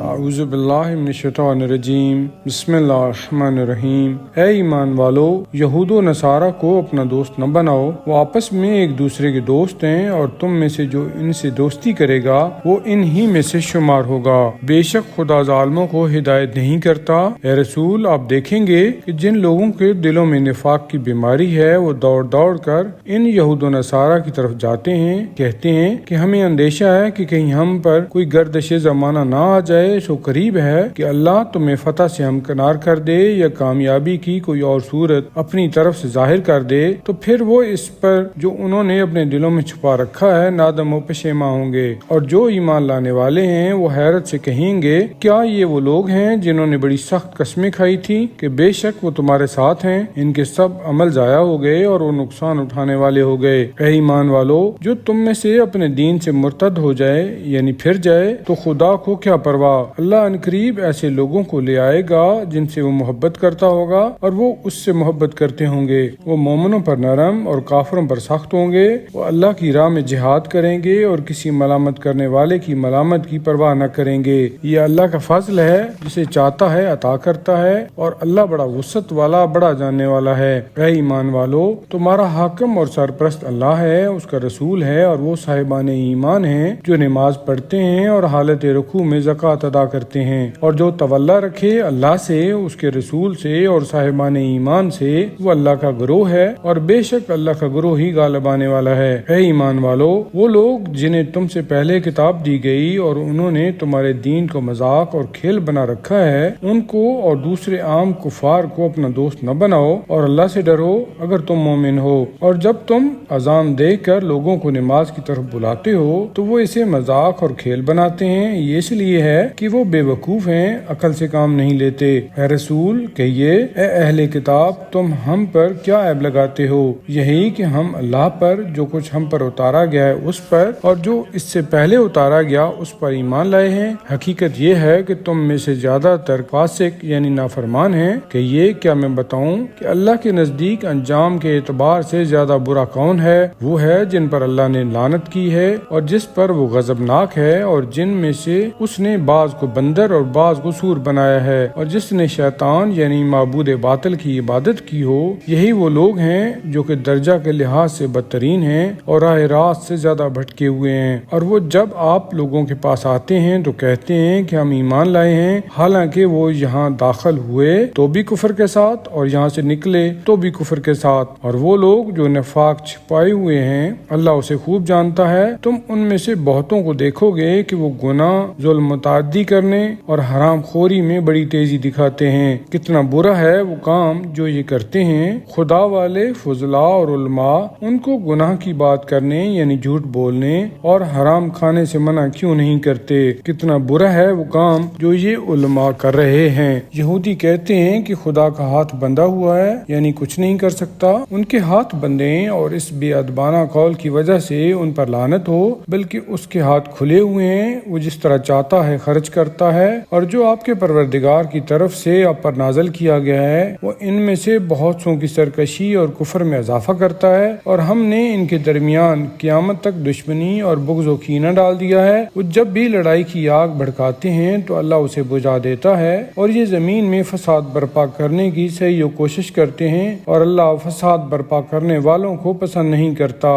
اعوذ باللہ من الشیطان الرجیم بسم اللہ الرحمن الرحیم۔ اے ایمان والو، یہود و نصارہ کو اپنا دوست نہ بناؤ، وہ آپس میں ایک دوسرے کے دوست ہیں، اور تم میں سے جو ان سے دوستی کرے گا وہ ان ہی میں سے شمار ہوگا۔ بے شک خدا ظالموں کو ہدایت نہیں کرتا۔ اے رسول، آپ دیکھیں گے کہ جن لوگوں کے دلوں میں نفاق کی بیماری ہے وہ دوڑ دوڑ کر ان یہود و نصارہ کی طرف جاتے ہیں، کہتے ہیں کہ ہمیں اندیشہ ہے کہ کہیں ہم پر کوئی گردش زمانہ نہ آ جائے، سو قریب ہے کہ اللہ تمہیں فتح سے ہمکنار کر دے یا کامیابی کی کوئی اور صورت اپنی طرف سے ظاہر کر دے، تو پھر وہ اس پر جو انہوں نے اپنے دلوں میں چھپا رکھا ہے نادم و پشیماں ہوں گے۔ اور جو ایمان لانے والے ہیں وہ حیرت سے کہیں گے، کیا یہ وہ لوگ ہیں جنہوں نے بڑی سخت قسمیں کھائی تھی کہ بے شک وہ تمہارے ساتھ ہیں؟ ان کے سب عمل ضائع ہو گئے اور وہ نقصان اٹھانے والے ہو گئے۔ اے ایمان والو، جو تم میں سے اپنے دین سے مرتد ہو جائے یعنی پھر جائے تو خدا کو کیا پرواہ، اللہ عنقریب ایسے لوگوں کو لے آئے گا جن سے وہ محبت کرتا ہوگا اور وہ اس سے محبت کرتے ہوں گے۔ وہ مومنوں پر نرم اور کافروں پر سخت ہوں گے۔ وہ اللہ کی راہ میں جہاد کریں گے اور کسی ملامت کرنے والے کی ملامت کی پرواہ نہ کریں گے۔ یہ اللہ کا فضل ہے، جسے چاہتا ہے عطا کرتا ہے، اور اللہ بڑا وسعت والا، بڑا جاننے والا ہے۔ اے ایمان والو، تمہارا حاکم اور سرپرست اللہ ہے، اس کا رسول ہے، اور وہ صاحبان ایمان ہیں جو نماز پڑھتے ہیں اور حالت رکوع میں زکوٰۃ ادا کرتے ہیں، اور جو تولا رکھے اللہ سے، اس کے رسول سے اور صاحبان ایمان سے، وہ اللہ کا گروہ ہے، اور بے شک اللہ کا گروہ ہی غالب آنے والا ہے۔ اے ایمان والو، وہ لوگ جنہیں تم سے پہلے کتاب دی گئی اور انہوں نے تمہارے دین کو مذاق اور کھیل بنا رکھا ہے، ان کو اور دوسرے عام کفار کو اپنا دوست نہ بناؤ، اور اللہ سے ڈرو اگر تم مومن ہو۔ اور جب تم اذان دے کر لوگوں کو نماز کی طرف بلاتے ہو تو وہ اسے مذاق اور کھیل بناتے ہیں، یہ اس لیے ہے کہ وہ بے وقوف ہیں، عقل سے کام نہیں لیتے۔ اے رسول کہیے، اے اہل کتاب، تم ہم پر کیا عیب لگاتے ہو؟ یہی کہ ہم اللہ پر جو کچھ ہم پر اتارا گیا ہے اس پر، اور جو اس سے پہلے اتارا گیا اس پر ایمان لائے ہیں۔ حقیقت یہ ہے کہ تم میں سے زیادہ تر فاسق یعنی نافرمان ہیں۔ کہ یہ کیا میں بتاؤں کہ اللہ کے نزدیک انجام کے اعتبار سے زیادہ برا کون ہے؟ وہ ہے جن پر اللہ نے لعنت کی ہے اور جس پر وہ غضبناک ہے، اور جن میں سے اس نے بعض کو بندر اور بعض کو سور بنایا ہے، اور جس نے شیطان یعنی معبود باطل کی عبادت کی ہو۔ یہی وہ لوگ ہیں جو کہ درجہ کے لحاظ سے بدترین ہیں اور راہ راست سے زیادہ بھٹکے ہوئے ہیں۔ اور وہ جب آپ لوگوں کے پاس آتے ہیں تو کہتے ہیں کہ ہم ایمان لائے ہیں، حالانکہ وہ یہاں داخل ہوئے تو بھی کفر کے ساتھ اور یہاں سے نکلے تو بھی کفر کے ساتھ۔ اور وہ لوگ جو نفاق چھپائے ہوئے ہیں اللہ اسے خوب جانتا ہے۔ تم ان میں سے بہتوں کو دیکھو گے کہ وہ گناہ، ظلم متعدی کرنے اور حرام خوری میں بڑی تیزی دکھاتے ہیں۔ کتنا برا ہے وہ کام جو یہ کرتے ہیں۔ خدا والے فضلاء اور علماء ان کو گناہ کی بات کرنے یعنی جھوٹ بولنے اور حرام کھانے سے منع کیوں نہیں کرتے؟ کتنا برا ہے وہ کام جو یہ علماء کر رہے ہیں۔ یہودی کہتے ہیں کہ خدا کا ہاتھ بندھا ہوا ہے یعنی کچھ نہیں کر سکتا۔ ان کے ہاتھ بندے اور اس بے ادبانہ قول کی وجہ سے ان پر لعنت ہو، بلکہ اس کے ہاتھ کھلے ہوئے ہیں، وہ جس طرح چاہتا ہے خرچ کرتا ہے۔ اور جو آپ کے پروردگار کی طرف سے آپ پر نازل کیا گیا ہے وہ ان میں سے بہت سوں کی سرکشی اور کفر میں اضافہ کرتا ہے، اور ہم نے ان کے درمیان قیامت تک دشمنی اور بغض و کینہ ڈال دیا ہے۔ وہ جب بھی لڑائی کی آگ بھڑکاتے ہیں تو اللہ اسے بجھا دیتا ہے، اور یہ زمین میں فساد برپا کرنے کی صحیح کوشش کرتے ہیں، اور اللہ فساد برپا کرنے والوں کو پسند نہیں کرتا۔